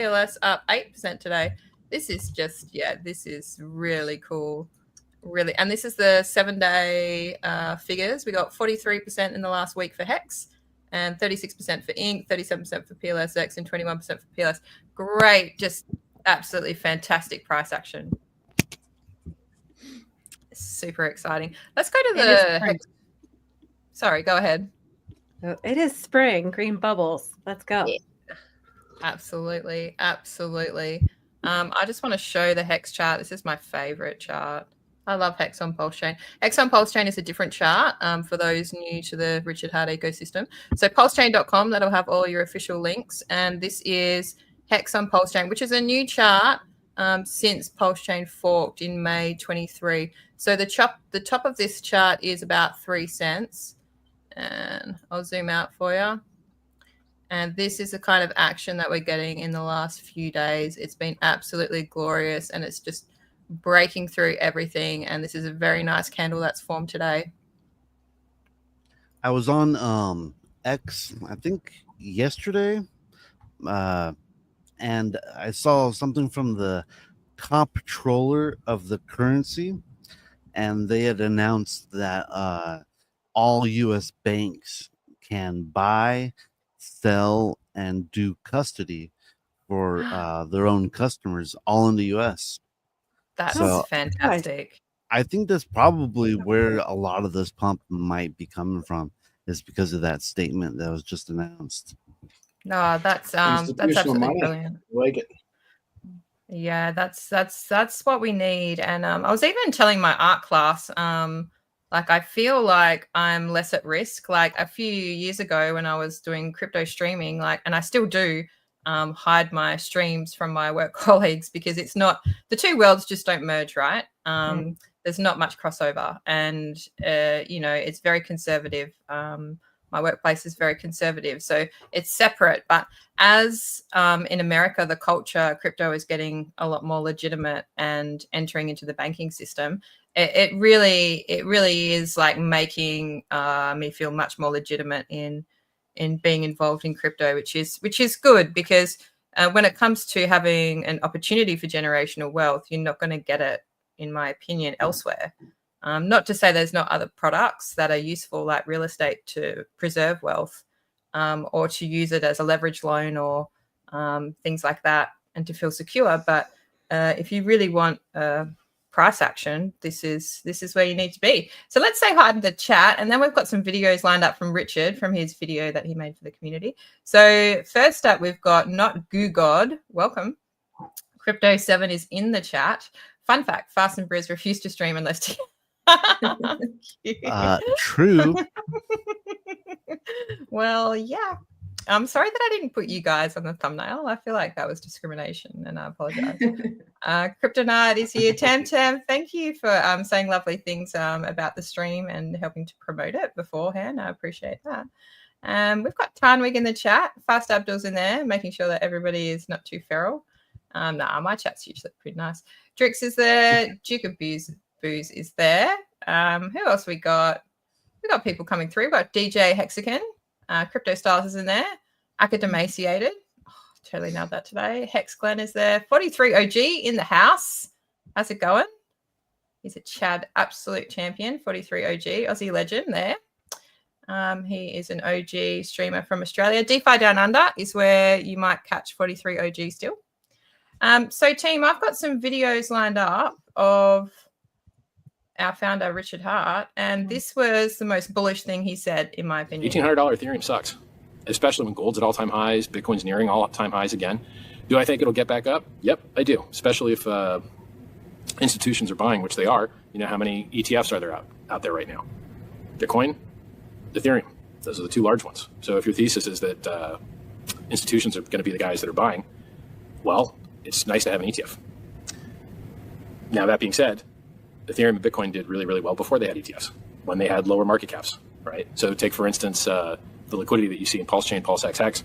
PLS up 8% today. This is just, this is really cool. Really. And this is the 7-day figures. We got 43% in the last week for HEX and 36% for INC, 37% for PLSX, and 21% for PLS. Great. Just absolutely fantastic price action. Super exciting. Let's go to the HEX. Sorry, go ahead. Oh, it is spring, green bubbles. Let's go. Yeah. Absolutely. Absolutely. I just want to show the HEX chart. This is my favorite chart. I love HEX on Pulse Chain. HEX on Pulse Chain is a different chart for those new to the Richard Heart ecosystem. So pulsechain.com, that'll have all your official links. And this is HEX on Pulse Chain, which is a new chart since Pulse Chain forked in May 23. So the top of this chart is about 3 cents. And I'll zoom out for you. And this is the kind of action that we're getting in the last few days. It's been absolutely glorious, and it's just breaking through everything. And this is a very nice candle that's formed today. I was on X, I think yesterday, and I saw something from the comptroller of the currency, and they had announced that all U.S. banks can buy, sell, and do custody for their own customers all in the U.S. That's fantastic. I think that's probably where a lot of this pump might be coming from, is because of that statement that was just announced. No, that's absolutely brilliant. I like it. Yeah, that's what we need. And I was even telling my art class, like I feel like I'm less at risk. Like a few years ago when I was doing crypto streaming, like, and I still do hide my streams from my work colleagues because it's not, the two worlds just don't merge, right? There's not much crossover, and it's very conservative. My workplace is very conservative, so it's separate. But as in America, the culture, crypto is getting a lot more legitimate and entering into the banking system. It really is like making me feel much more legitimate in being involved in crypto, which is good, because when it comes to having an opportunity for generational wealth, you're not going to get it, in my opinion, elsewhere. Not to say there's not other products that are useful, like real estate, to preserve wealth, or to use it as a leverage loan, or things like that, and to feel secure. But if you really want price action, this is where you need to be. So let's say hi to the chat, and then we've got some videos lined up from Richard from his video that he made for the community. So first up, we've got Not Goo God. Welcome. Crypto 7 is in the chat. Fun fact: Fast and Briz refused to stream unless True. Well, yeah. I'm sorry that I didn't put you guys on the thumbnail. I feel like that was discrimination, and I apologize. Kryptonite is here. Tam, thank you for saying lovely things about the stream and helping to promote it beforehand. I appreciate that. We've got Tarnwig in the chat. Fast Abdul's in there, making sure that everybody is not too feral. My chat's usually pretty nice. Drix is there. Duke of Booze is there. Who else we got? We got people coming through. We've got DJ Hexagon. Crypto Styles is in there. Academaciated. Oh, totally nailed that today. Hex Glenn is there. 43 OG in the house. How's it going? He's a Chad absolute champion. 43 OG, Aussie legend there. He is an OG streamer from Australia. DeFi Down Under is where you might catch 43 OG still. So team, I've got some videos lined up of our founder, Richard Heart, and this was the most bullish thing he said, in my opinion. $1,800 Ethereum sucks, especially when gold's at all-time highs, Bitcoin's nearing all-time highs again. Do I think it'll get back up? Yep, I do, especially if institutions are buying, which they are. You know how many ETFs are there out there right now? Bitcoin, Ethereum. Those are the two large ones. So if your thesis is that institutions are going to be the guys that are buying, well, it's nice to have an ETF. Now, that being said, Ethereum and Bitcoin did really, really well before they had ETFs, when they had lower market caps, right? So take, for instance, the liquidity that you see in Pulse Chain, Pulse XX.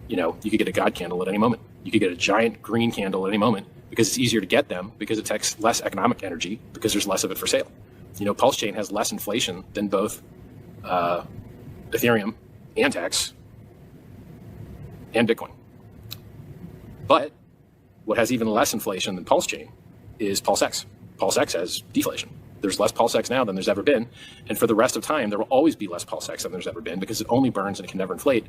You could get a God candle at any moment. You could get a giant green candle at any moment, because it's easier to get them, because it takes less economic energy, because there's less of it for sale. Pulse Chain has less inflation than both Ethereum and X and Bitcoin. But what has even less inflation than Pulse Chain is PulseX. PulseX has deflation. There's less PulseX now than there's ever been. And for the rest of time, there will always be less PulseX than there's ever been because it only burns and it can never inflate.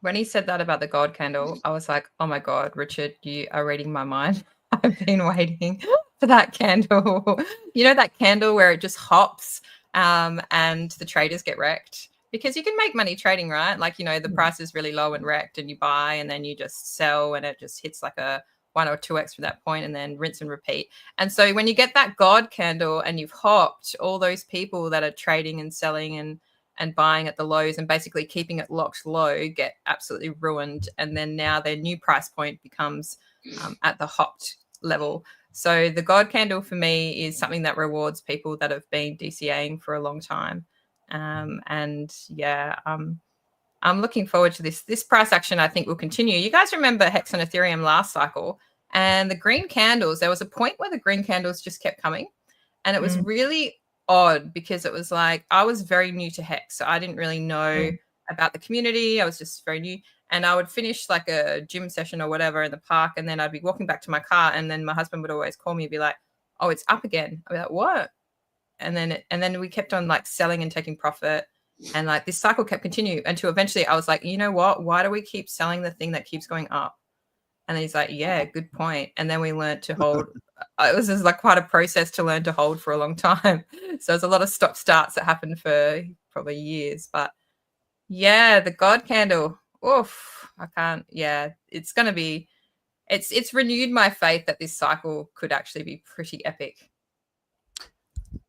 When he said that about the God candle, I was like, oh my God, Richard, you are reading my mind. I've been waiting for that candle. You know, that candle where it just hops and the traders get wrecked? Because you can make money trading, right? Like, you know, the price is really low and wrecked and you buy and then you just sell and it just hits like a 1 or 2x from that point and then rinse and repeat. And so when you get that God candle and you've hopped, all those people that are trading and selling and buying at the lows and basically keeping it locked low get absolutely ruined. And then now their new price point becomes at the hopped level. So the God candle for me is something that rewards people that have been DCAing for a long time. And yeah, I'm looking forward to this. This price action, I think, will continue. You guys remember Hex on Ethereum last cycle and the green candles, there was a point where the green candles just kept coming. And it was really odd because it was like I was very new to Hex. So I didn't really know about the community. I was just very new. And I would finish like a gym session or whatever in the park. And then I'd be walking back to my car. And then my husband would always call me and be like, oh, it's up again. I'd be like, what? And then we kept on like selling and taking profit. And like this cycle kept continuing until eventually I was like, you know what? Why do we keep selling the thing that keeps going up? And he's like, yeah, good point. And then we learned to hold. It was just like quite a process to learn to hold for a long time. So there's a lot of stop starts that happened for probably years. But yeah, the God candle. Oof, I can't. Yeah, it's going to be. It's renewed my faith that this cycle could actually be pretty epic.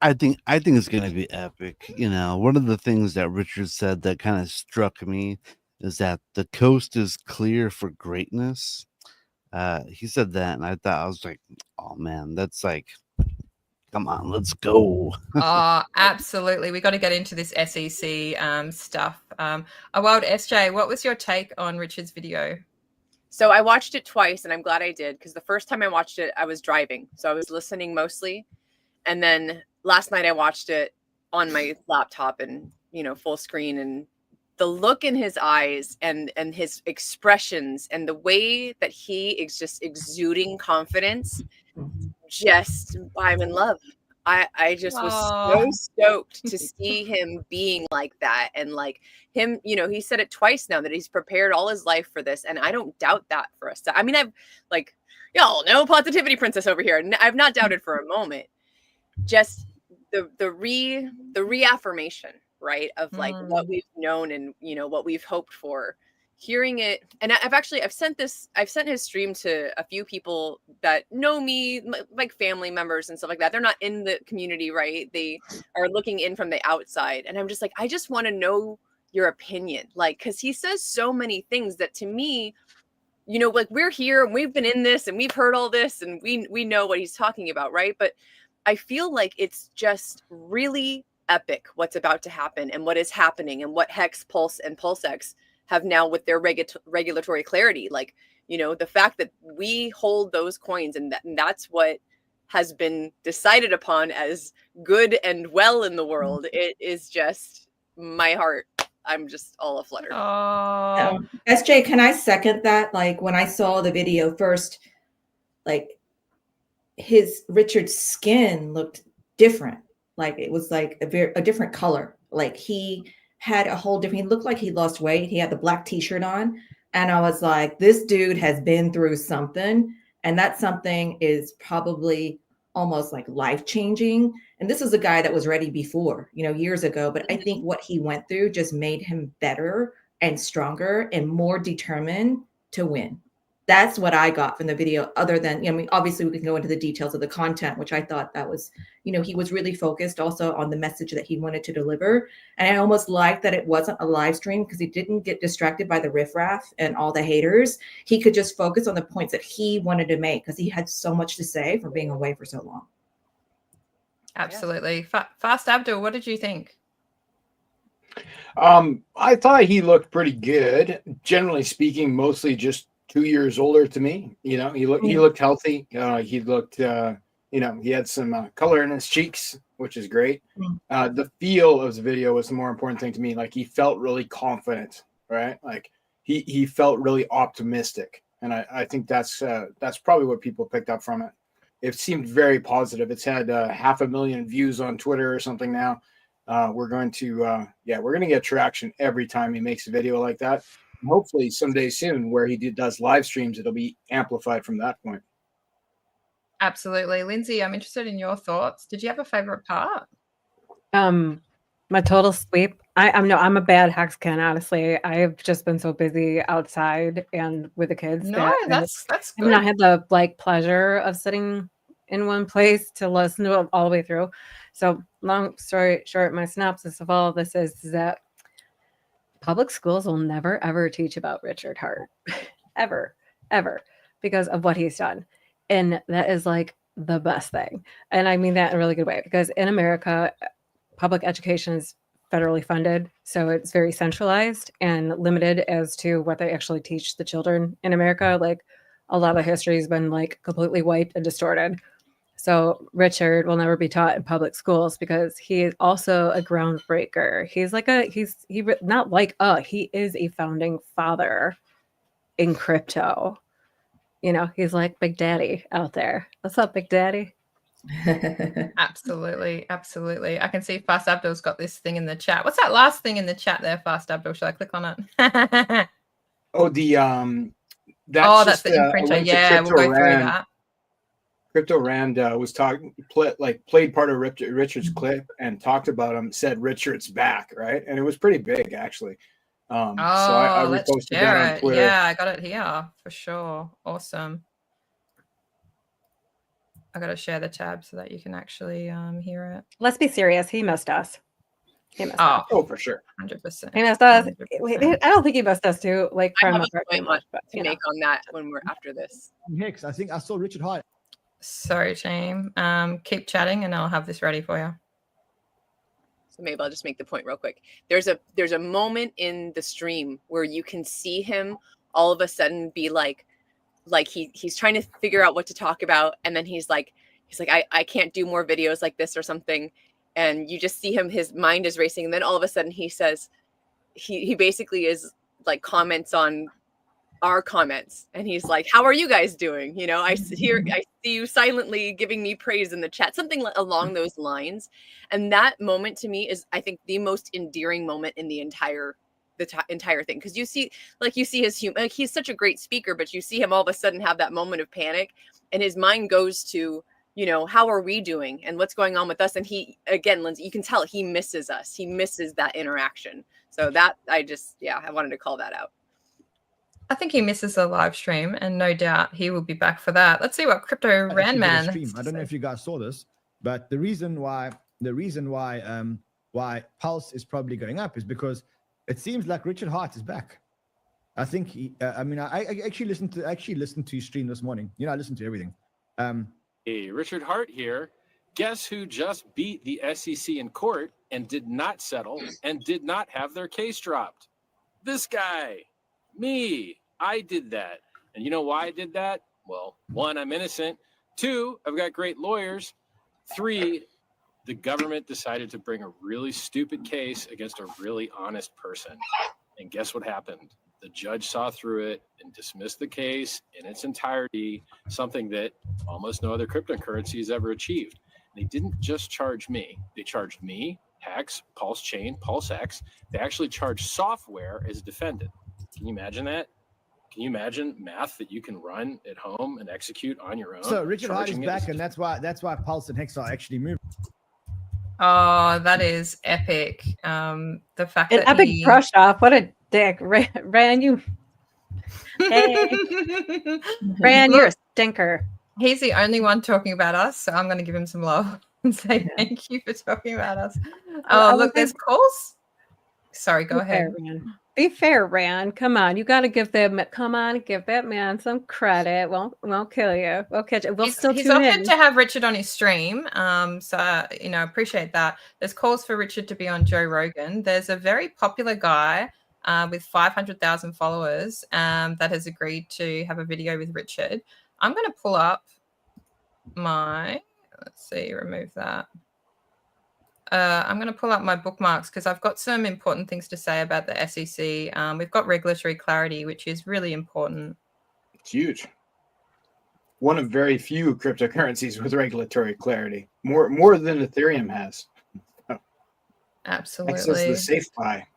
I think it's going to be epic. You know, one of the things that Richard said that kind of struck me is that the coast is clear for greatness. He said that, and I was like, oh man, that's like, come on, let's go. Oh, absolutely. We got to get into this SEC stuff. A Wild SJ, what was your take on Richard's video? So I watched it twice, and I'm glad I did, because the first time I watched it, I was driving. So I was listening mostly. And then last night I watched it on my laptop and, you know, full screen, and the look in his eyes and his expressions and the way that he is just exuding confidence, just, I'm in love. I just was so stoked to see him being like that. And like him, you know, he said it twice now that he's prepared all his life for this. And I don't doubt that for us. I mean, I've like, y'all know positivity princess over here. And I've not doubted for a moment. Just the reaffirmation, right, of like what we've known and, you know, what we've hoped for, hearing it. And I've sent his stream to a few people that know me, like family members and stuff like that. They're not in the community, right? They are looking in from the outside, and I'm just like, I just want to know your opinion, like, because he says so many things that to me, you know, like, we're here and we've been in this and we've heard all this and we know what he's talking about, right? But I feel like it's just really epic what's about to happen and what is happening and what Hex, Pulse, and PulseX have now with their regulatory clarity. Like, you know, the fact that we hold those coins and that's what has been decided upon as good and well in the world. It is just my heart. I'm just all aflutter. Oh, SJ, can I second that? Like when I saw the video first, like Richard's skin looked different. Like it was like a different color. Like he had a whole different, he looked like he lost weight. He had the black t-shirt on. And I was like, this dude has been through something. And that something is probably almost like life-changing. And this is a guy that was ready before, you know, years ago. But I think what he went through just made him better and stronger and more determined to win. That's what I got from the video, other than, I mean, obviously we can go into the details of the content, which I thought that was, you know, he was really focused also on the message that he wanted to deliver. And I almost liked that it wasn't a live stream because he didn't get distracted by the riffraff and all the haters. He could just focus on the points that he wanted to make because he had so much to say for being away for so long. absolutely. Fast Abdul, what did you think? I thought he looked pretty good. Generally speaking, mostly just 2 years older to me. You know, he looked healthy. He looked, you know, he had some color in his cheeks, which is great. The feel of the video was the more important thing to me. Like he felt really confident, right? Like he felt really optimistic, and I think that's probably what people picked up from it. It seemed very positive. It's had 500,000 views on Twitter or something now. We're going to get traction every time he makes a video like that. And hopefully someday soon, where he does live streams, it'll be amplified from that point. Absolutely. Lindsay, I'm interested in your thoughts. Did you have a favorite part? My total sweep. I'm a bad Hexcan, honestly. I've just been so busy outside and with the kids. No, that's I've good. not had the pleasure of sitting in one place to listen to it all the way through. So long story short, my synopsis of all of this is that public schools will never ever teach about Richard Hart. ever, because of what he's done. And that is like the best thing. And I mean that in a really good way, because in America, public education is federally funded. So it's very centralized and limited as to what they actually teach the children in America. Like a lot of history has been like completely wiped and distorted. So Richard will never be taught in public schools because he is also a groundbreaker. He is a founding father in crypto. You know, he's like Big Daddy out there. What's up, Big Daddy? Absolutely. I can see Fast Abdul's got this thing in the chat. What's that last thing in the chat there, Fast Abdul? Should I click on it? That's the imprinter. Yeah, we'll go through that. Crypto Rand was played part of Richard's clip and talked about him. Said Richard's back, right? And it was pretty big, actually. So I let's reposted that share on it. Twitter. Yeah, I got it here for sure. Awesome. I got to share the tab so that you can actually hear it. Let's be serious. He missed us. Oh, for sure. 100%. He missed us. 100%. I don't think he missed us too. Like, I from have a a very point much, but, to you know. make on that when we're after this. Hicks, I think I saw Richard Hart. Sorry, team. Keep chatting and I'll have this ready for you. So maybe I'll just make the point real quick. There's a moment in the stream where you can see him all of a sudden be like he's trying to figure out what to talk about, and then he's like I can't do more videos like this or something, and you just see him, his mind is racing, and then all of a sudden he says he basically is like comments on our comments, and he's like, how are you guys doing? You know, I see you silently giving me praise in the chat, something along those lines. And that moment to me is, I think, the most endearing moment in the entire thing, because you see his humor. Like, he's such a great speaker, but you see him all of a sudden have that moment of panic, and his mind goes to, you know, how are we doing and what's going on with us? And he, again, Lindsay, you can tell he misses us. He misses that interaction. So that I wanted to call that out. I think he misses the live stream, and no doubt he will be back for that. Let's see what Crypto Randman. I don't know if you guys saw this, but the reason why Pulse is probably going up is because it seems like Richard Hart is back. I think I actually listened to his stream this morning. You know, I listened to everything. Hey, Richard Hart here. Guess who just beat the SEC in court and did not settle and did not have their case dropped? This guy, me. I did that. And you know why I did that? Well, 1, I'm innocent. 2, I've got great lawyers. 3, the government decided to bring a really stupid case against a really honest person. And guess what happened? The judge saw through it and dismissed the case in its entirety, something that almost no other cryptocurrency has ever achieved. And they didn't just charge me. They charged me, Hex, Pulse Chain, PulseX. They actually charged software as a defendant. Can you imagine that? Can you imagine math that you can run at home and execute on your own? So Richard Hart is back, and that's why Pulse and Hex are actually moving. Oh, that is epic. The fact An that epic brush off. What a dick. Ran, you. Hey. Ran, you're a stinker. He's the only one talking about us, so I'm going to give him some love and say thank you for talking about us. Oh, look, there's calls. Sorry, go ahead. Be fair, Rand. Come on, you got to give them. Come on, give that man some credit. Won't kill you. We'll catch it. He's opted to have Richard on his stream. So appreciate that. There's calls for Richard to be on Joe Rogan. There's a very popular guy with 500,000 followers that has agreed to have a video with Richard. I'm going to pull up my. Let's see. Remove that. I'm gonna pull up my bookmarks because I've got some important things to say about the SEC. We've got regulatory clarity, which is really important. It's huge. One of very few cryptocurrencies with regulatory clarity, more than Ethereum has. Absolutely. X is the safe buy.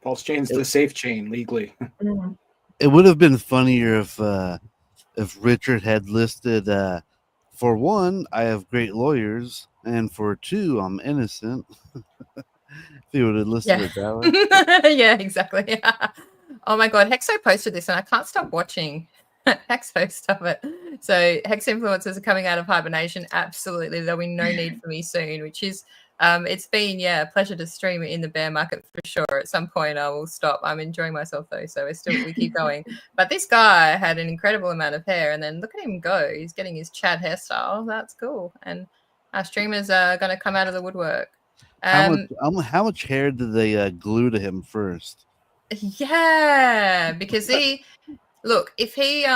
Pulse Chain's the safe chain legally. Mhm. It would have been funnier if Richard had listed, for one, I have great lawyers, and for two, I'm innocent. If he would have listed Yeah. it that way. Yeah, exactly. Oh my God, Hexo posted this and I can't stop watching Hexo stuff it. So Hex influencers are coming out of hibernation. Absolutely. There'll be no need for me soon, which is it's been a pleasure to stream in the bear market for sure. At some point I will stop. I'm enjoying myself though, so we keep going. But this guy had an incredible amount of hair, and then look at him go. He's getting his Chad hairstyle. That's cool. And our streamers are gonna come out of the woodwork. How much hair did they glue to him first? Yeah, because if he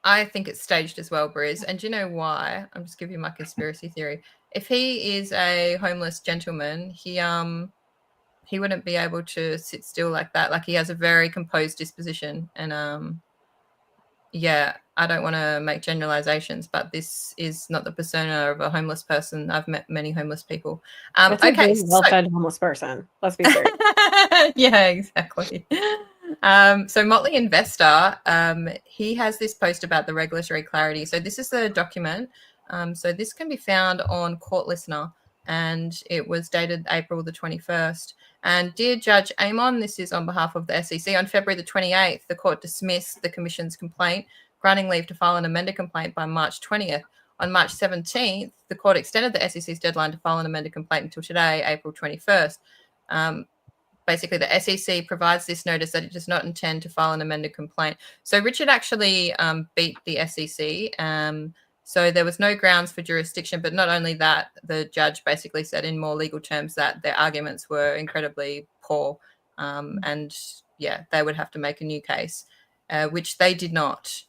I think it's staged as well, Briz. And do you know why? I'm just giving you my conspiracy theory. If he is a homeless gentleman, he wouldn't be able to sit still like that. Like, he has a very composed disposition. And I don't want to make generalizations, but this is not the persona of a homeless person. I've met many homeless people. That's a very well-fed homeless person. Let's be serious. Yeah, exactly. So Motley Investor, he has this post about the regulatory clarity. So this is the document. So this can be found on Court Listener, and it was dated April the 21st. And dear Judge Amon, this is on behalf of the SEC. On February the 28th, the court dismissed the Commission's complaint, granting leave to file an amended complaint by March 20th. On March 17th, the court extended the SEC's deadline to file an amended complaint until today, April 21st. Basically, the SEC provides this notice that it does not intend to file an amended complaint. So Richard actually beat the SEC. So there was no grounds for jurisdiction. But not only that, the judge basically said in more legal terms that their arguments were incredibly poor. And they would have to make a new case, which they did not.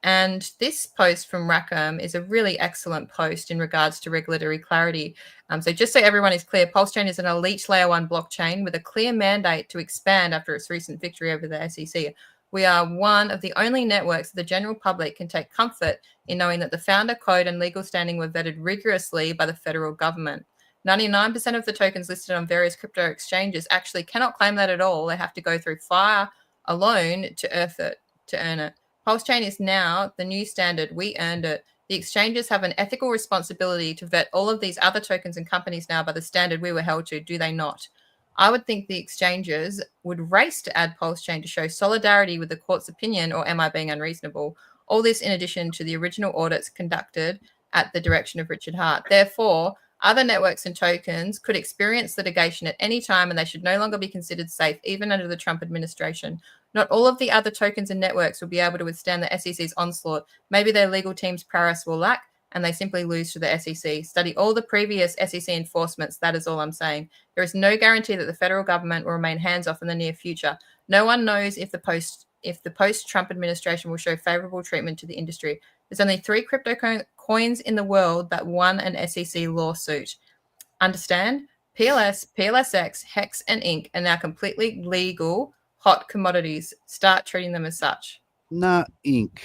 And this post from Rackham is a really excellent post in regards to regulatory clarity. So just so everyone is clear, PulseChain is an elite layer 1 blockchain with a clear mandate to expand after its recent victory over the SEC. We are one of the only networks that the general public can take comfort in knowing that the founder code and legal standing were vetted rigorously by the federal government. 99% of the tokens listed on various crypto exchanges actually cannot claim that at all. They have to go through fire alone to earn it. PulseChain is now the new standard. We earned it. The exchanges have an ethical responsibility to vet all of these other tokens and companies now by the standard we were held to, do they not? I would think the exchanges would race to add PulseChain to show solidarity with the court's opinion, or am I being unreasonable? All this in addition to the original audits conducted at the direction of Richard Hart. Therefore, other networks and tokens could experience litigation at any time, and they should no longer be considered safe, even under the Trump administration. Not all of the other tokens and networks will be able to withstand the SEC's onslaught. Maybe their legal team's prowess will lack, and they simply lose to the SEC. Study all the previous SEC enforcements. That is all I'm saying. There is no guarantee that the federal government will remain hands-off in the near future. No one knows if the post-Trump administration will show favorable treatment to the industry. There's only 3 crypto coins in the world that won an SEC lawsuit. Understand? PLS, PLSX, Hex, and Ink are now completely legal, hot commodities. Start treating them as such. Not Ink.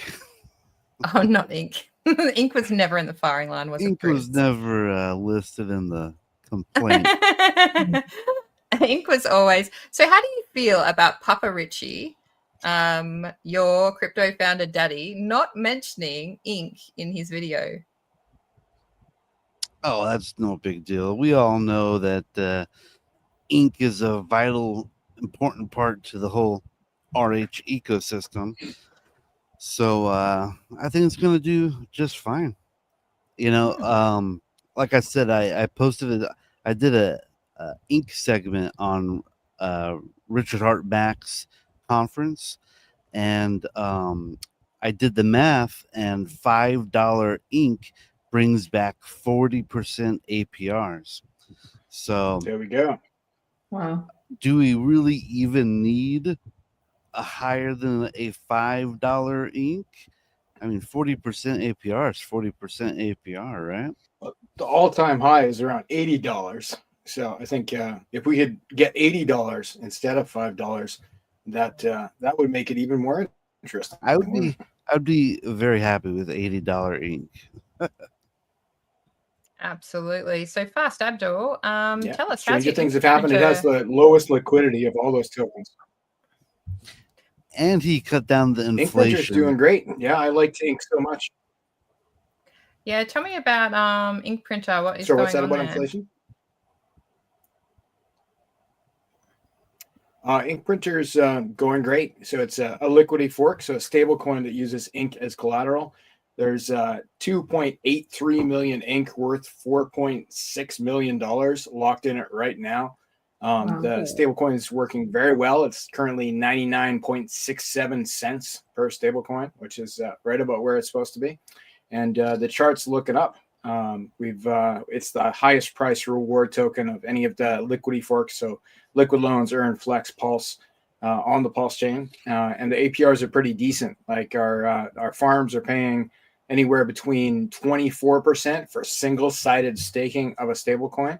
Oh, not Ink. Ink was never in the firing line, was it? Ink was never listed in the complaint. Ink was always. So how do you feel about Papa Richie, your crypto founder daddy, not mentioning Ink in his video? Oh, that's no big deal. We all know that Ink is a vital, important part to the whole RH ecosystem. So I think it's going to do just fine. Like I said, I posted it. I did a Ink segment on Richard Hart Mack's conference, and I did the math, and $5 Ink brings back 40% APRs. So there we go. Wow. Do we really even need a higher than a $5 Ink? I mean, 40% APR is 40% APR, right? The all-time high is around $80. So I think if we could get $80 instead of $5, that would make it even more interesting. I'd be very happy with $80 ink. Absolutely. So Fast Abdul, tell us, how's stranger your things ink have happened. It has printer? the lowest liquidity of all those tokens. And he cut down the Ink printer's inflation. doing great. Yeah, I like ink so much. Yeah, tell me about ink printer. What is So going what's that on about there? inflation? Ink printer's going great. So it's a liquidity fork, so a stable coin that uses ink as collateral. There's 2.83 million ink worth $4.6 million locked in it right now. The stable coin is working very well. It's currently 99.67 cents per stable coin, which is right about where it's supposed to be. And the chart's looking up. It's the highest price reward token of any of the liquidity forks. So Liquid Loans, Earn, Flex, Pulse on the Pulse chain, and the APRs are pretty decent. Like our farms are paying anywhere between 24% for single-sided staking of a stablecoin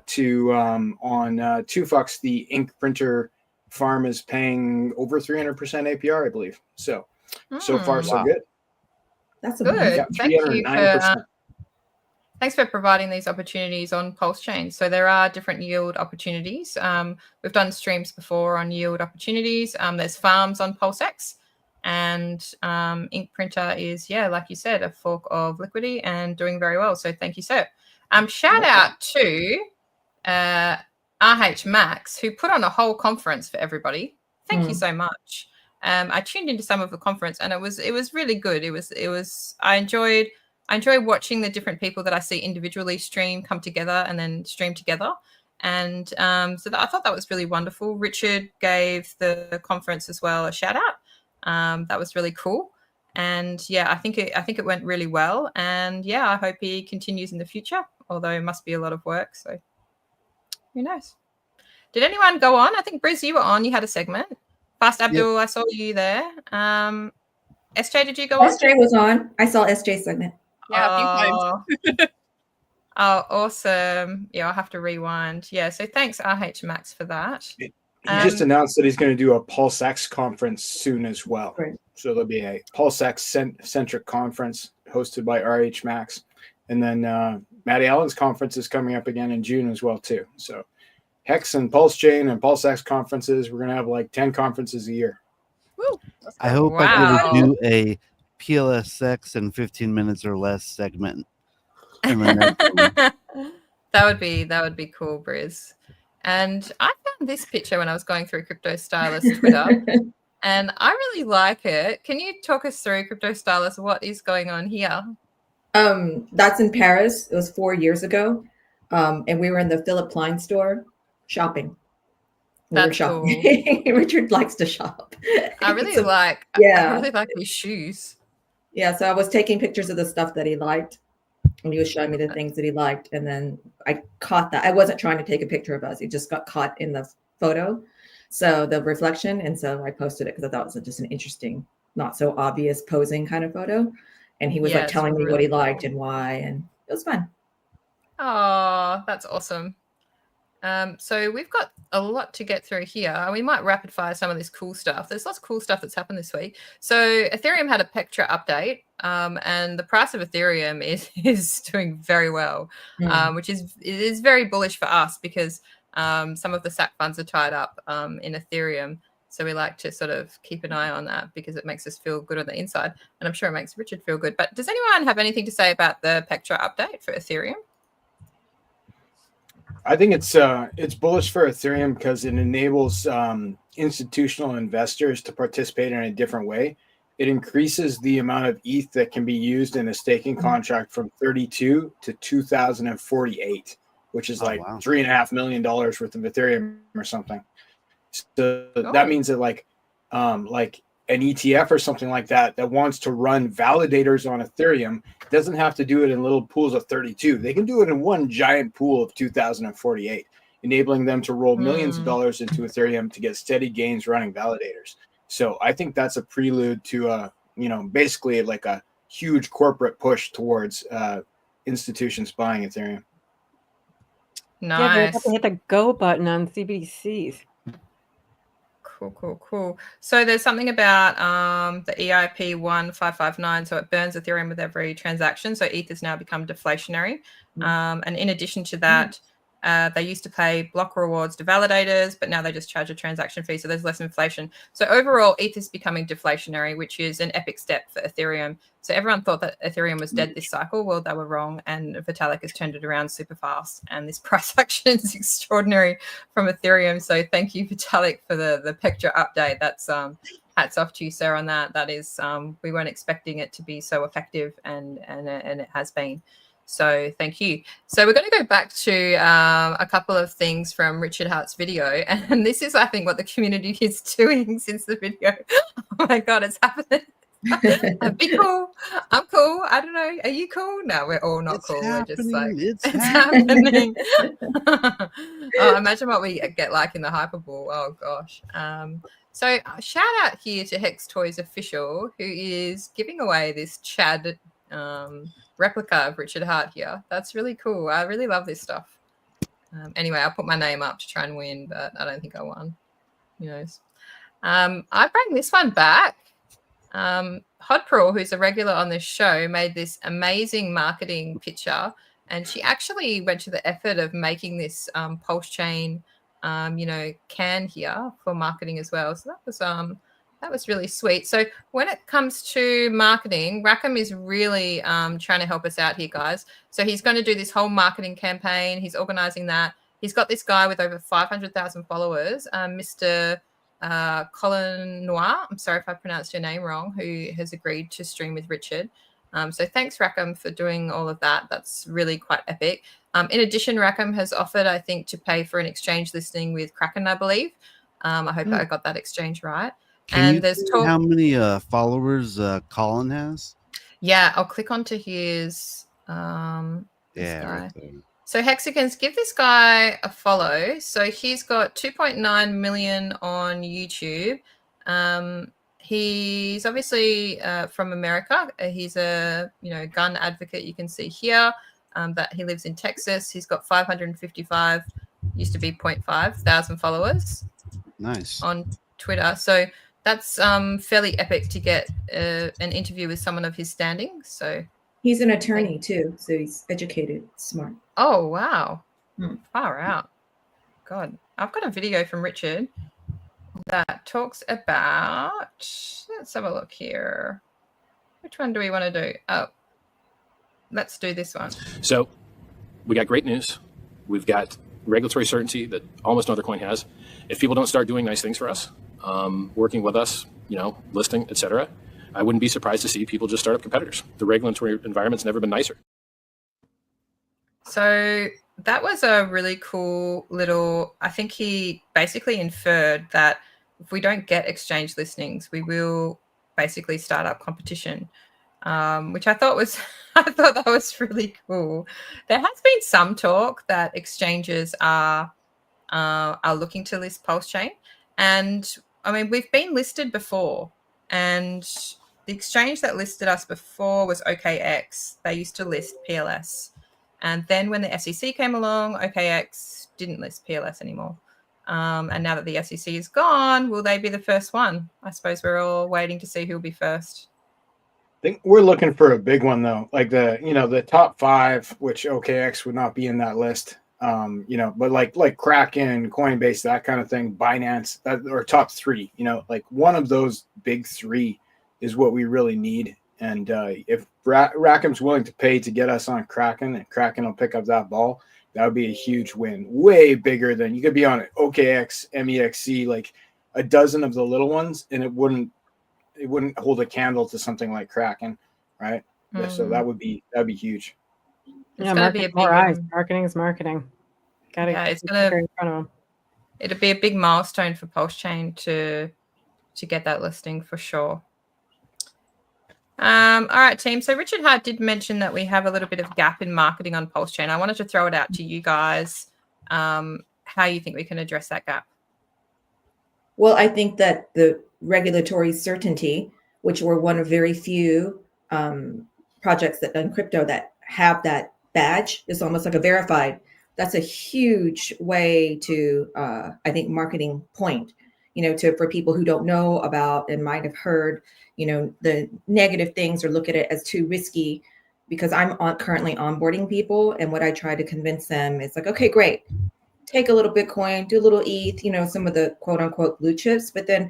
to on 2Fucks, the ink printer farm is paying over 300% APR, I believe. So far so Wow. good. That's Good. amazing. Yeah, Thank you 309%. for thanks for providing these opportunities on Pulse Chain. So there are different yield opportunities. We've done streams before on yield opportunities. There's farms on PulseX, and ink printer is, yeah, like you said, a fork of Liquidity and doing very well. So thank you, sir. Shout out to RH Max, who put on a whole conference for everybody. Thank you so much. I tuned into some of the conference, and it was really good. I enjoyed watching the different people that I see individually stream come together and then stream together. And I thought that was really wonderful. Richard gave the conference as well a shout out. That was really cool. And yeah, I think it went really well. And yeah, I hope he continues in the future, although it must be a lot of work. So who knows? Did anyone go on? I think Briz, you were on. You had a segment. Fast Abdul, I saw you there. SJ, did you go on? SJ was on. I saw SJ's segment. Yeah, a few times. Oh, awesome. Yeah, I'll have to rewind. Yeah, so thanks, RH Max, for that. He just announced that he's going to do a PulseX conference soon as well. Right. So there'll be a PulseX centric conference hosted by RH Max. And then Matty Allen's conference is coming up again in June as well, too. So Hex and Pulse Chain and PulseX conferences, we're going to have like 10 conferences a year. Woo. I hope I Wow. get to do a PLSX in 15 minutes or less segment. in the next one. That would be cool, Briz. And I found this picture when I was going through Crypto Stylist Twitter, and I really like it. Can you talk us through, Crypto Stylist, what is going on here? That's in Paris. It was 4 years ago. And we were in the Philipp Plein store shopping. That's shopping. Richard likes to shop. I really So, like yeah. I really like these shoes. yeah, so I was taking pictures of the stuff that he liked. And he was showing me the things that he liked. And then I caught that. I wasn't trying to take a picture of us. He just got caught in the photo. So the reflection. And so I posted it because I thought it was just an interesting, not so obvious posing kind of photo. And he was Yeah, like it's telling me what really he liked cool. and why. And it was fun. Oh, that's awesome. So we've got a lot to get through here. We might rapid fire some of this cool stuff. There's lots of cool stuff that's happened this week. So Ethereum had a Petra update, and the price of Ethereum is doing very well, which is very bullish for us because some of the SAC funds are tied up in Ethereum. So we like to sort of keep an eye on that because it makes us feel good on the inside, and I'm sure it makes Richard feel good. But does anyone have anything to say about the Petra update for Ethereum? I think it's bullish for Ethereum because it enables institutional investors to participate in a different way. It increases the amount of ETH that can be used in a staking contract from 32 to 2,048, which is like wow. $3.5 million worth of Ethereum or something. So that means that like an ETF or something like that wants to run validators on Ethereum doesn't have to do it in little pools of 32. They can do it in one giant pool of 2,048, enabling them to roll millions of dollars into Ethereum to get steady gains running validators. So I think that's a prelude to basically like a huge corporate push towards institutions buying Ethereum. Yeah, they're about Nice. to hit the go button on CBDCs. Cool. So there's something about the EIP 1559. So it burns Ethereum with every transaction. So ETH has now become deflationary. And in addition to that, they used to pay block rewards to validators, but now they just charge a transaction fee. So there's less inflation. So overall, ETH is becoming deflationary, which is an epic step for Ethereum. So everyone thought that Ethereum was dead this cycle. Well, they were wrong. And Vitalik has turned it around super fast. And this price action is extraordinary from Ethereum. So thank you, Vitalik, for the picture update. That's hats off to you, sir, on that. That is, we weren't expecting it to be so effective, and it has been. So thank you. So we're going to go back to a couple of things from Richard Hart's video. And this is, I think, what the community is doing since the video. Oh my God, it's happening. Be cool. I'm cool. I don't know. Are you cool? No, we're all not cool. We're just like, It's happening. Oh, imagine what we get like in the Hyperball. Oh gosh. So shout out here to Hex Toys Official, who is giving away this Chad replica of Richard Hart here. That's really cool. I really love this stuff. Anyway, I'll put my name up to try and win, but I don't think I won. Who knows? I bring this one back. Hodpearl, who's a regular on this show, made this amazing marketing picture, and she actually went to the effort of making this Pulse Chain, can here for marketing as well. So that was really sweet. So when it comes to marketing, Rackham is really trying to help us out here, guys. So he's going to do this whole marketing campaign. He's organizing that. He's got this guy with over 500,000 followers, Mr. Colin Noir. I'm sorry if I pronounced your name wrong, who has agreed to stream with Richard. So thanks, Rackham, for doing all of that. That's really quite epic. In addition, Rackham has offered, I think, to pay for an exchange listing with Kraken, I believe. I hope I got that exchange right. Can you there's see talk. how many followers Colin has? Yeah, I'll click onto his. Yeah, guy. right there. So Hexagons, give this guy a follow. So he's got 2.9 million on YouTube. He's obviously from America. He's a gun advocate. You can see here that he lives in Texas. He's got 555, used to be 0.5 thousand followers. Nice. On Twitter. So that's fairly epic to get an interview with someone of his standing. So He's an attorney too, so he's educated, smart. oh wow, Hmm. far out. God, I've got a video from Richard that talks about. Let's have a look here. Which one do we want to do? Oh, let's do this one. So we got great news. We've got regulatory certainty that almost no other coin has. If people don't start doing nice things for us, working with us, listing, etc., I wouldn't be surprised to see people just start up competitors. The regulatory environment's never been nicer. So that was a really cool little, I think he basically inferred that if we don't get exchange listings, we will basically start up competition, which I thought that was really cool. There has been some talk that exchanges are looking to list Pulse Chain. And I mean, we've been listed before, and the exchange that listed us before was OKX. They used to list PLS. And then when the SEC came along, OKX didn't list PLS anymore. And now that the SEC is gone, will they be the first one? I suppose we're all waiting to see who'll be first. I think we're looking for a big one though, like the top 5, which OKX would not be in that list. But like Kraken, Coinbase, that kind of thing, Binance, or top 3, like one of those big 3 is what we really need. And if Rackham's willing to pay to get us on Kraken, and Kraken will pick up that ball, that would be a huge win, way bigger than you could be on OKX, MEXC, like a dozen of the little ones, and it wouldn't hold a candle to something like Kraken, right? So that'd be huge. It's Yeah, gonna be a marketing more big eyes. one. Marketing is marketing. Yeah, it's keep gonna- it in front of them. It'll be a big milestone for Pulse Chain to get that listing for sure. All right, team. So Richard Hart did mention that we have a little bit of gap in marketing on Pulse Chain. I wanted to throw it out to you guys. How you think we can address that gap? Well, I think that the regulatory certainty, which we're one of very few projects that done crypto that have that badge. It's almost like a verified. That's a huge way to, I think, marketing point, for people who don't know about and might have heard, the negative things or look at it as too risky. Because I'm currently onboarding people, and what I try to convince them is like, okay, great, take a little Bitcoin, do a little ETH, some of the quote unquote blue chips, but then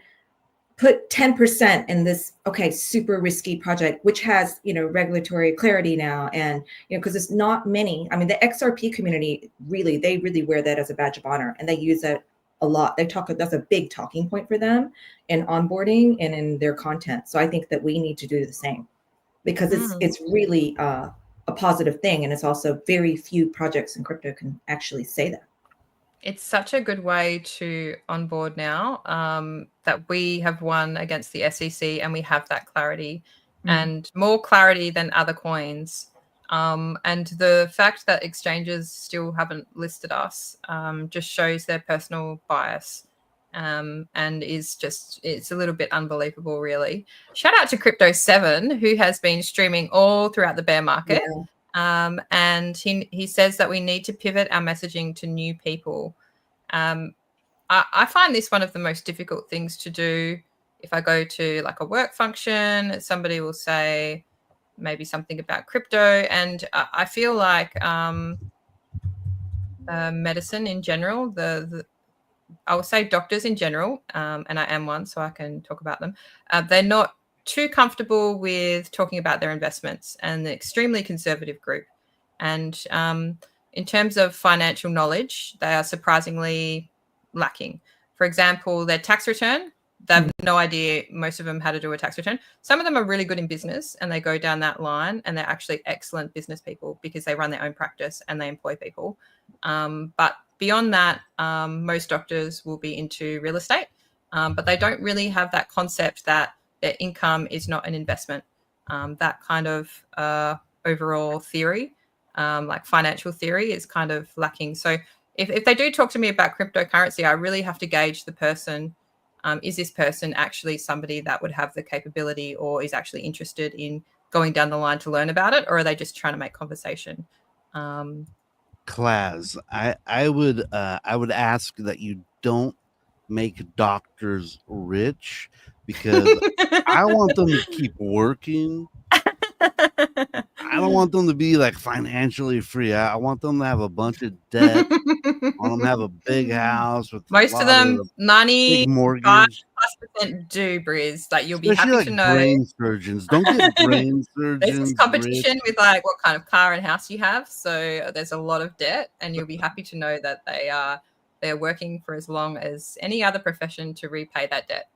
put 10% in this, super risky project, which has, regulatory clarity now. And, because it's not many, I mean, the XRP community, they really wear that as a badge of honor, and they use it a lot. That's a big talking point for them in onboarding and in their content. So I think that we need to do the same, because it's really a positive thing. And it's also very few projects in crypto can actually say that. It's such a good way to onboard now, that we have won against the SEC and we have that clarity and more clarity than other coins. And the fact that exchanges still haven't listed us just shows their personal bias. And it's a little bit unbelievable, really. Shout out to Crypto7, who has been streaming all throughout the bear market. Yeah. And he says that we need to pivot our messaging to new people. I find this one of the most difficult things to do. If I go to like a work function, somebody will say maybe something about crypto, and I feel like medicine in general, I will say doctors in general, and I am one, so I can talk about them. They're not too comfortable with talking about their investments, and the extremely conservative group. And in terms of financial knowledge, they are surprisingly lacking. For example, their tax return, they have no idea, most of them, how to do a tax return. Some of them are really good in business and they go down that line, and they're actually excellent business people because they run their own practice and they employ people. But beyond that, most doctors will be into real estate, but they don't really have that concept that their income is not an investment. That kind of overall theory, like financial theory, is kind of lacking. So if they do talk to me about cryptocurrency, I really have to gauge the person. Is this person actually somebody that would have the capability or is actually interested in going down the line to learn about it, or are they just trying to make conversation? Class, I would ask that you don't make doctors rich, because I want them to keep working. I don't want them to be like financially free. I want them to have a bunch of debt. I want them to have a big house with most of them, 95% do, Briz. Like, you'll be happy to know. Brain surgeons don't get brain surgeons. There's this competition with like what kind of car and house you have. So there's a lot of debt, and you'll be happy to know that they're working for as long as any other profession to repay that debt.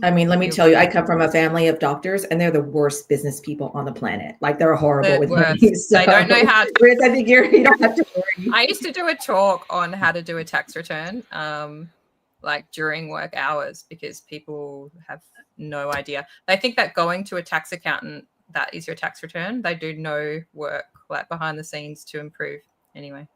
I mean, let me tell you, I come from a family of doctors, and they're the worst business people on the planet. Like, they're horrible with money. So they don't know how to. I think you don't have to worry. I used to do a talk on how to do a tax return, like during work hours, because people have no idea. They think that going to a tax accountant, that is your tax return. They do no work like behind the scenes to improve anyway.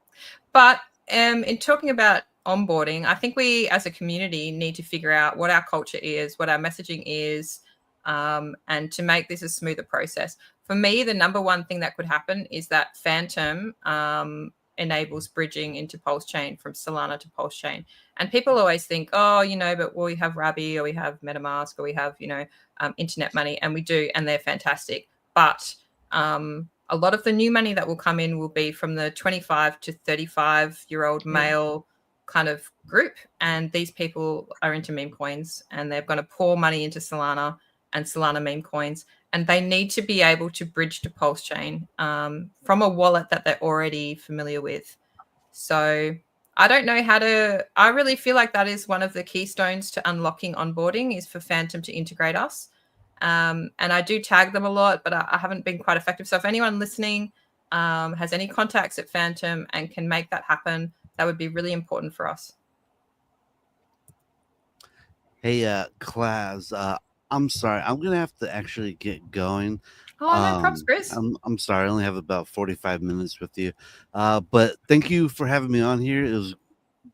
But in talking about onboarding, I think we as a community need to figure out what our culture is, what our messaging is, and to make this a smoother process. For me, the number one thing that could happen is that Phantom enables bridging into Pulse Chain from Solana to Pulse Chain. And people always think, but we have Rabi, or we have MetaMask, or we have, internet money, and we do, and they're fantastic. But a lot of the new money that will come in will be from the 25 to 35-year-old male kind of group, and these people are into meme coins, and they're going to pour money into Solana and Solana meme coins, and they need to be able to bridge to Pulse Chain from a wallet that they're already familiar with. So I don't know how to. I really feel like that is one of the keystones to unlocking onboarding, is for Phantom to integrate us. And I do tag them a lot, but I haven't been quite effective. So if anyone listening has any contacts at Phantom and can make that happen, that would be really important for us. Hey, class, I'm sorry. I'm going to have to actually get going. Oh, no props, Chris. I'm sorry. I only have about 45 minutes with you. But thank you for having me on here. It was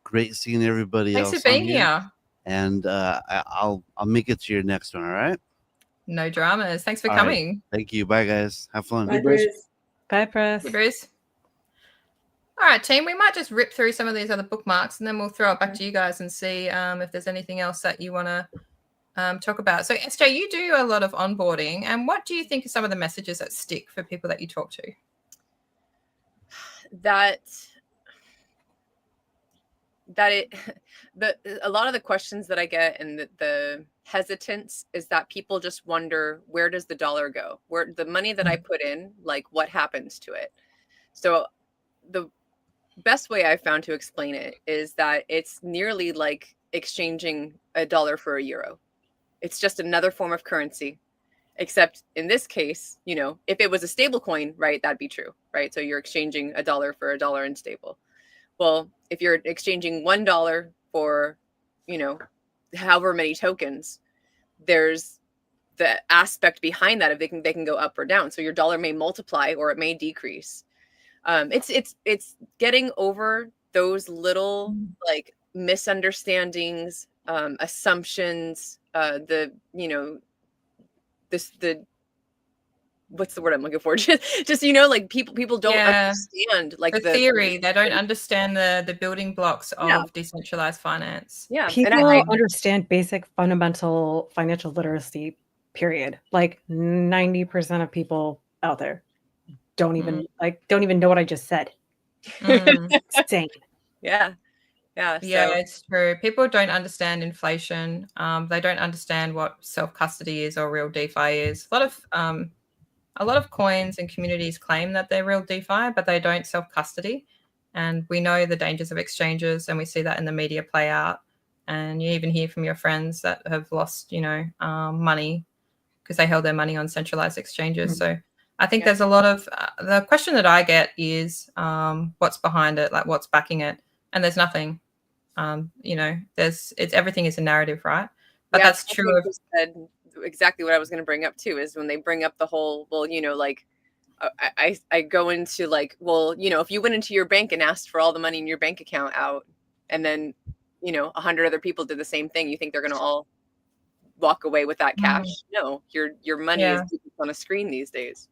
great seeing everybody else. Thanks for being here. And I'll make it to your next one, all right? No dramas. Thanks for all coming. Right. Thank you. Bye, guys. Have fun. Bye, Bruce. Bye, Press. Hey, Bruce. All right, team. We might just rip through some of these other bookmarks, and then we'll throw it back to you guys and see if there's anything else that you want to talk about. So, SJ, you do a lot of onboarding, and what do you think are some of the messages that stick for people that you talk to? A lot of the questions that I get and the hesitance is that people just wonder, where does the dollar go? Where the money that I put in, like, what happens to it? So the best way I've found to explain it is that it's nearly like exchanging a dollar for a euro. It's just another form of currency, except in this case, you know, if it was a stable coin, right, that'd be true, right? So you're exchanging a dollar for a dollar in stable. Well, if you're exchanging $1 for, you know, however many tokens, there's the aspect behind that if they can go up or down. So your dollar may multiply or it may decrease. It's getting over those little like misunderstandings, assumptions, the what's the word I'm looking for? Just you know, like people don't understand like the theory. They don't understand the building blocks of decentralized finance. Yeah, people understand basic fundamental financial literacy. Period. Like 90% of people out there don't even know what I just said. Insane. Yeah. It's true. People don't understand inflation. They don't understand what self-custody is or real DeFi is. A lot of coins and communities claim that they're real DeFi, but they don't self-custody. And we know the dangers of exchanges, and we see that in the media play out. And you even hear from your friends that have lost, money because they held their money on centralized exchanges. So I think there's a lot of the question that I get is what's behind it, like what's backing it, and there's nothing. Everything is a narrative, right? But that's true of exactly what I was going to bring up too, is when they bring up the whole, well, like I go into like, well, if you went into your bank and asked for all the money in your bank account out, and then 100 other people did the same thing, you think they're going to all walk away with that cash? No, your money is on a screen these days.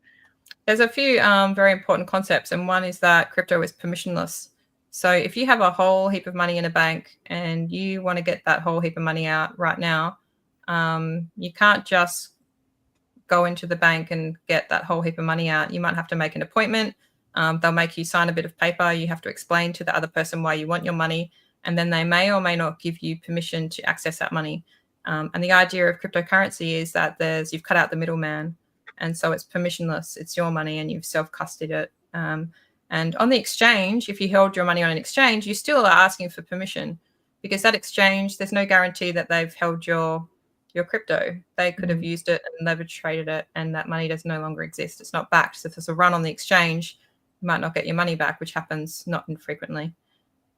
There's a few very important concepts, and one is that crypto is permissionless. So if you have a whole heap of money in a bank and you want to get that whole heap of money out right now, you can't just go into the bank and get that whole heap of money out. You might have to make an appointment. They'll make you sign a bit of paper. You have to explain to the other person why you want your money, and then they may or may not give you permission to access that money. And the idea of cryptocurrency is that you've cut out the middleman, and so it's permissionless. It's your money, and you've self-custodied it. And on the exchange, if you held your money on an exchange, you still are asking for permission, because that exchange, there's no guarantee that they've held your crypto. They could have used it and they've traded it, and that money does no longer exist. It's not backed. So if there's a run on the exchange, you might not get your money back, which happens not infrequently.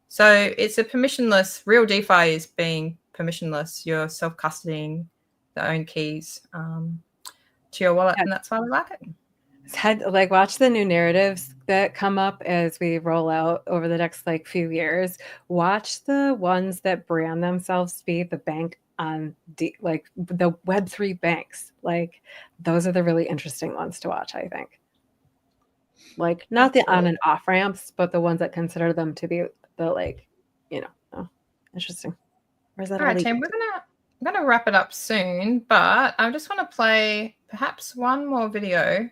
So it's a permissionless. Real DeFi is being permissionless. You're self-custodying the own keys to your wallet, and that's why we like it. Watch the new narratives that come up as we roll out over the next few years. Watch the ones that brand themselves to be the bank on the Web3 banks. Those are the really interesting ones to watch, I think. Not the on and off ramps, but the ones that consider them to be the interesting. Where's that? All right, Tim, I'm gonna wrap it up soon, but I just want to play perhaps one more video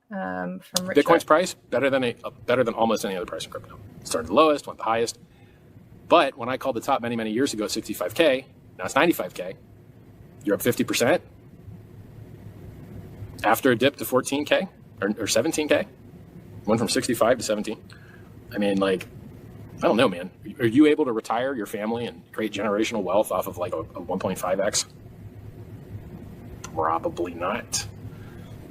from Richard. Bitcoin's price better than almost any other price in crypto. It started the lowest, went the highest. But when I called the top many years ago, 65K, now it's 95K. You're up 50%. After a dip to 14K or 17K, went from 65 to 17. I mean, I don't know, man. Are you able to retire your family and create generational wealth off of a 1.5x? Probably not.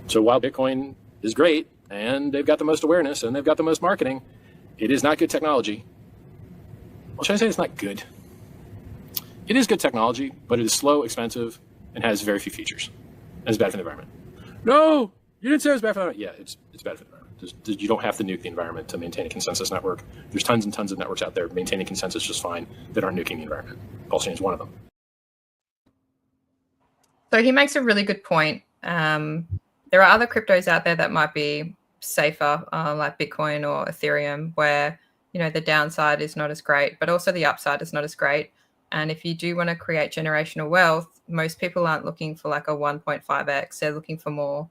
So while Bitcoin is great and they've got the most awareness and they've got the most marketing, it is not good technology. Well, should I say it's not good? It is good technology, but it is slow, expensive, and has very few features. And it's bad for the environment. No, you didn't say it was bad for the environment. Yeah, it's bad for the environment. You don't have to nuke the environment to maintain a consensus network. There's tons and tons of networks out there maintaining consensus just fine that aren't nuking the environment. Pulsing is one of them. So he makes a really good point. There are other cryptos out there that might be safer, like Bitcoin or Ethereum, where the downside is not as great, but also the upside is not as great. And if you do want to create generational wealth, most people aren't looking for like a 1.5x. They're looking for more.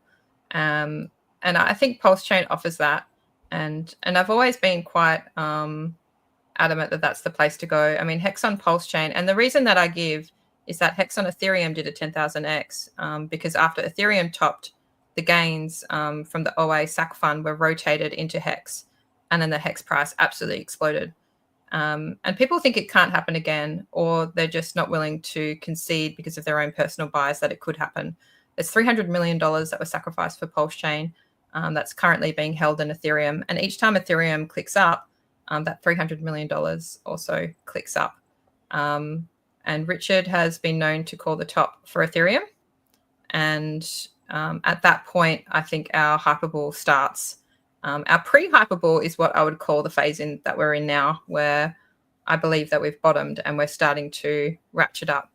And I think Pulse Chain offers that. And I've always been quite adamant that that's the place to go. I mean, Hex on Pulse Chain. And the reason that I give is that Hex on Ethereum did a 10,000x because after Ethereum topped, the gains from the OA SAC fund were rotated into Hex. And then the Hex price absolutely exploded. And people think it can't happen again, or they're just not willing to concede because of their own personal bias that it could happen. There's $300 million that was sacrificed for Pulse Chain that's currently being held in Ethereum. And each time Ethereum clicks up, that $300 million also clicks up. And Richard has been known to call the top for Ethereum. And at that point, I think our hyperball starts. Our pre-hyperball is what I would call the phase in that we're in now, where I believe that we've bottomed and we're starting to ratchet up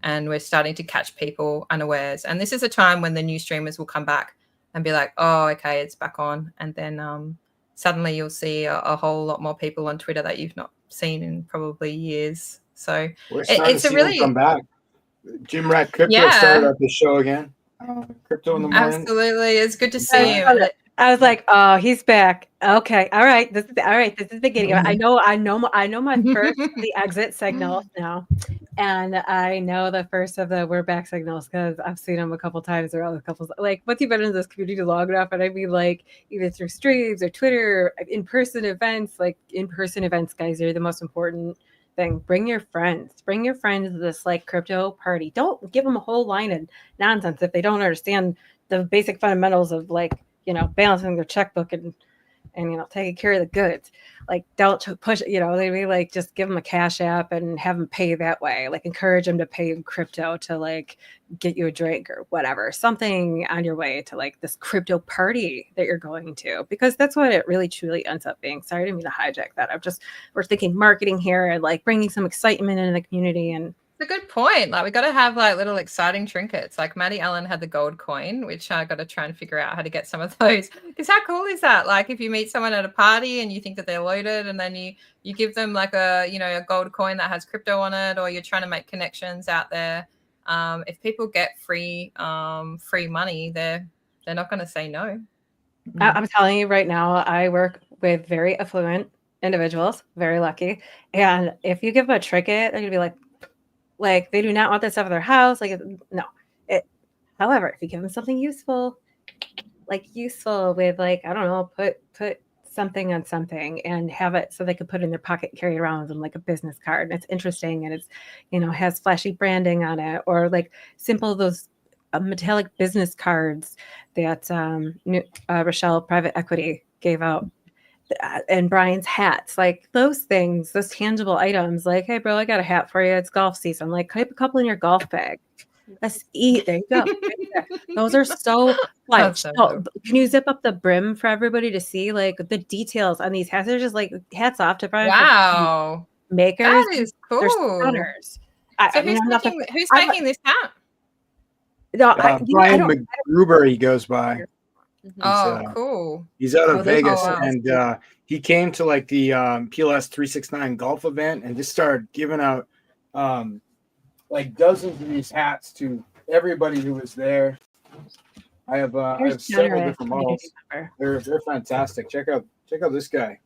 and we're starting to catch people unawares. And this is a time when the new streamers will come back and be like, oh, okay, it's back on. And then suddenly you'll see a whole lot more people on Twitter that you've not seen in probably years. So it's a really come back. Jim Rat Crypto started up the show again. Crypto in the morning. Absolutely, it's good to see him. I was like, oh, he's back. Okay, all right. This is the beginning. I know my first the exit signal now, and I know the first of the we're back signals because I've seen them a couple times or other couples. Like, once you've been in this community long enough, and I mean, like, either through streams or Twitter, in-person events. Like, in-person events, guys, are the most important thing. Bring your friends to this like crypto party. Don't give them a whole line of nonsense if they don't understand the basic fundamentals of like, balancing their checkbook and taking care of the goods. Like, don't push, they be like, just give them a cash app and have them pay that way. Like, encourage them to pay in crypto to like get you a drink or whatever, something on your way to like this crypto party that you're going to, because that's what it really truly ends up being. Sorry, I didn't mean to hijack that. We're thinking marketing here and like bringing some excitement into the community. And it's a good point. Like, we got to have like little exciting trinkets. Like Maddie Allen had the gold coin, which I got to try and figure out how to get some of those. Because how cool is that? Like, if you meet someone at a party and you think that they're loaded, and then you give them like a gold coin that has crypto on it, or you're trying to make connections out there. If people get free money, they're not going to say no. I'm telling you right now, I work with very affluent individuals, very lucky, and if you give them a trinket, they're gonna be like they do not want that stuff in their house. Like, no. However, if you give them something useful with like, I don't know, put something on something and have it so they could put it in their pocket, carry it around with them like a business card. And it's interesting and it's, has flashy branding on it, or like simple those metallic business cards that Rochelle Private Equity gave out. And Brian's hats, like those things, those tangible items, like, hey bro, I got a hat for you, it's golf season, like keep a couple in your golf bag, let's eat, there you go. Those are so like, can you zip up the brim for everybody to see like the details on these hats? They're just like, hats off to Brian. Wow, makers, that is cool. They're stunners. So who's making this hat? No, Brian McGruber, he goes by. Cool. He's out of Vegas, and he came to like the PLS 369 golf event and just started giving out like dozens of these hats to everybody who was there. I have several different models. They're fantastic. Check out this guy.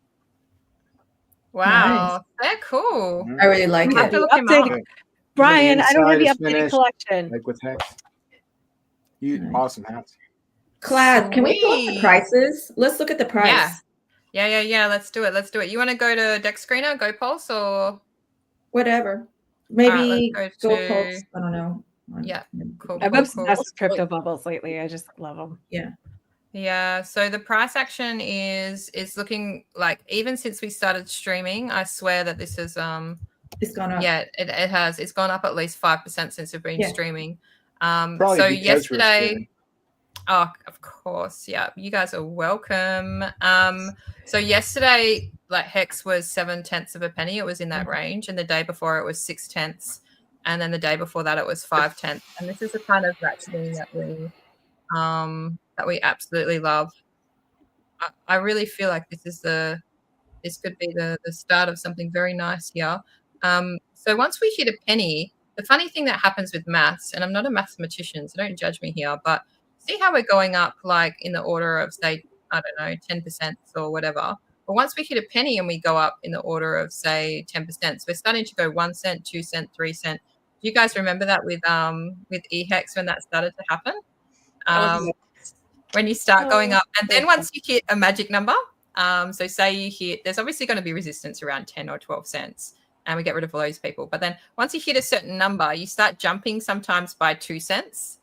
Wow, they're cool. I really like it. I have to look him up. Brian, I don't have the updated collection. Like with Hex. Awesome hats. Clad, can we go up the prices? Let's look at the price. Yeah. Let's do it. You want to go to Dex Screener, Go Pulse, or whatever? Maybe go Go Pulse. I don't know. Yeah, cool. I've obsessed with crypto bubbles lately. I just love them. Yeah. So the price action is looking like, even since we started streaming, I swear that this is it's gone up. Yeah, it has. It's gone up at least 5% since we've been streaming. Probably so because yesterday. Oh, of course. Yeah. You guys are welcome. So yesterday, like Hex was 0.7 of a penny. It was in that range. And the day before it was 0.6. And then the day before that it was 0.5. And this is the kind of ratcheting that we absolutely love. I really feel like this is the this could be the start of something very nice here. So once we hit a penny, the funny thing that happens with maths, and I'm not a mathematician, so don't judge me here, but see how we're going up like in the order of, say, I don't know, 10% or whatever. But once we hit a penny and we go up in the order of, say, 10%, so we're starting to go 1 cent, 2 cent, 3 cent. Do you guys remember that with eHex when that started to happen? When you start going up, and then once you hit a magic number, so say you hit, there's obviously going to be resistance around 10 or 12 cents, and we get rid of all those people. But then once you hit a certain number, you start jumping sometimes by 2 cents,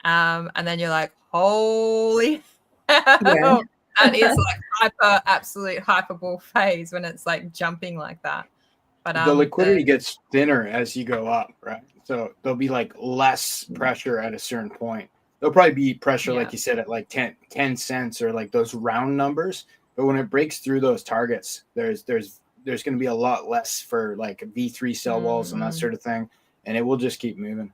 and then you're like, holy hell. And it's like absolute hyperbole phase when it's like jumping like that. But the liquidity gets thinner as you go up, right? So there'll be like less pressure at a certain point. There'll probably be pressure, like you said, at like 10 cents or like those round numbers. But when it breaks through those targets, there's going to be a lot less for like V3 sell walls and that sort of thing. And it will just keep moving.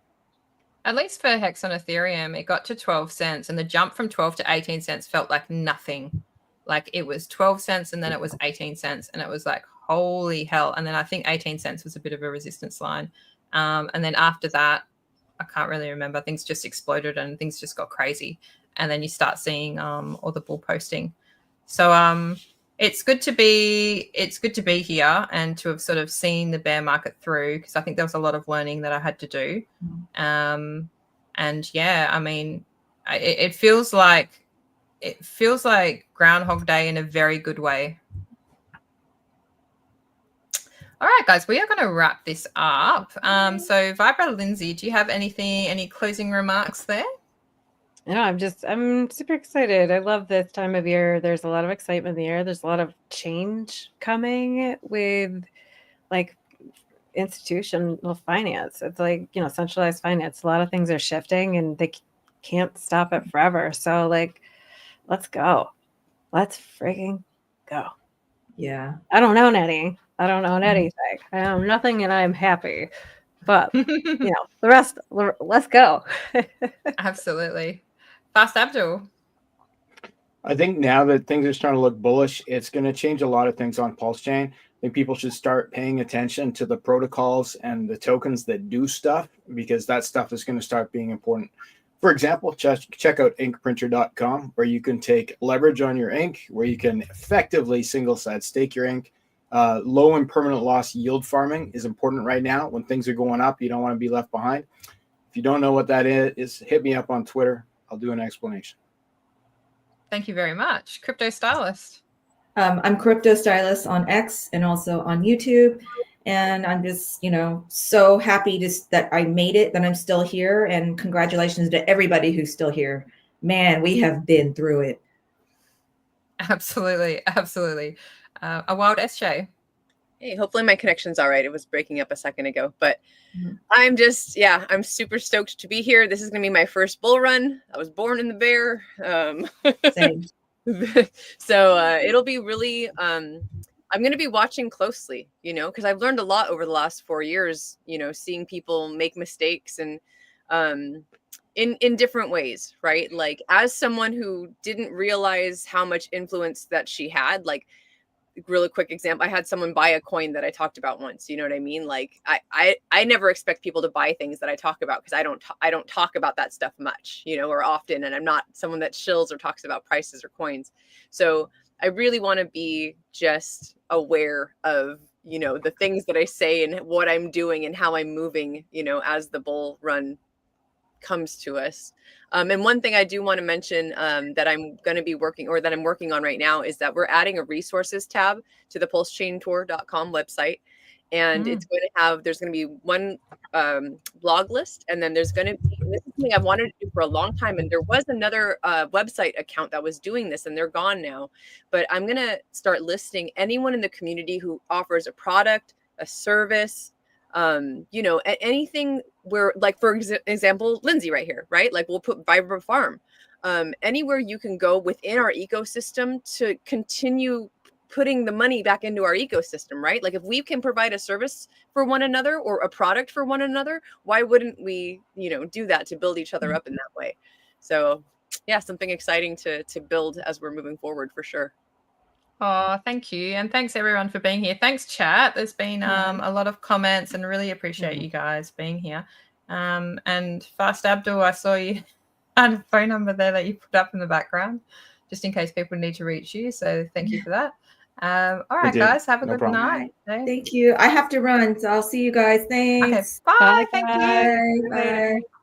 At least for Hex on Ethereum, it got to 12 cents, and the jump from 12 to 18 cents felt like nothing. Like it was 12 cents and then it was 18 cents, and it was like, holy hell. And then I think 18 cents was a bit of a resistance line. And then after that, I can't really remember. Things just exploded and things just got crazy. And then you start seeing all the bull posting. So it's good to be here and to have sort of seen the bear market through, because I think there was a lot of learning that I had to do. And yeah, I mean, it feels like Groundhog Day in a very good way. All right, guys, we are going to wrap this up. So Vibra Lindsay, do you have any closing remarks there? I'm super excited. I love this time of year. There's a lot of excitement in the air. There's a lot of change coming with like institutional finance. It's like, centralized finance. A lot of things are shifting and they can't stop it forever. So like, let's go. Let's freaking go. Yeah. I don't own any. I don't own anything. I own nothing and I'm happy. But, the rest, let's go. Absolutely. Fast Abdul. I think now that things are starting to look bullish, it's going to change a lot of things on Pulse Chain. I think people should start paying attention to the protocols and the tokens that do stuff, because that stuff is going to start being important. For example, check out inkprinter.com, where you can take leverage on your ink, where you can effectively single-side stake your ink. Low and permanent loss yield farming is important right now. When things are going up, you don't want to be left behind. If you don't know what that is, hit me up on Twitter. I'll do an explanation. Thank you very much. Crypto Stylist. I'm Crypto Stylist on X and also on YouTube. And I'm just, so happy that I made it, that I'm still here. And congratulations to everybody who's still here. Man, we have been through it. Absolutely. Absolutely. A wild SJ. Hey, hopefully my connection's all right. It was breaking up a second ago, but I'm super stoked to be here. This is going to be my first bull run. I was born in the bear. Same. So it'll be really, I'm going to be watching closely, because I've learned a lot over the last 4 years, seeing people make mistakes and in different ways, right? Like as someone who didn't realize how much influence that she had, like really quick example, I had someone buy a coin that I talked about once. You know what I mean? Like I never expect people to buy things that I talk about, because I don't talk about that stuff much, or often, and I'm not someone that shills or talks about prices or coins. So I really want to be just aware of, the things that I say and what I'm doing and how I'm moving, as the bull run comes to us. And one thing I do want to mention that I'm going to be working on right now is that we're adding a resources tab to the pulsechaintour.com website. And there's going to be one blog list. And then there's going to be, this is something I've wanted to do for a long time. And there was another website account that was doing this, and they're gone now. But I'm going to start listing anyone in the community who offers a product, a service, anything where, like, for example, Lindsay right here, right? Like we'll put Vibra Farm, anywhere you can go within our ecosystem to continue putting the money back into our ecosystem, right? Like if we can provide a service for one another or a product for one another, why wouldn't we, do that to build each other up in that way? So yeah, something exciting to build as we're moving forward for sure. Oh, thank you. And thanks everyone for being here. Thanks, chat. There's been a lot of comments and really appreciate you guys being here. And Fast Abdul, I saw you had a phone number there that you put up in the background, just in case people need to reach you. So thank you for that. All right, did. guys, have a No good problem. night. Okay. Thank you. I have to run, so I'll see you guys. Thanks. Bye. Bye, Thank guys. you. Bye. Bye.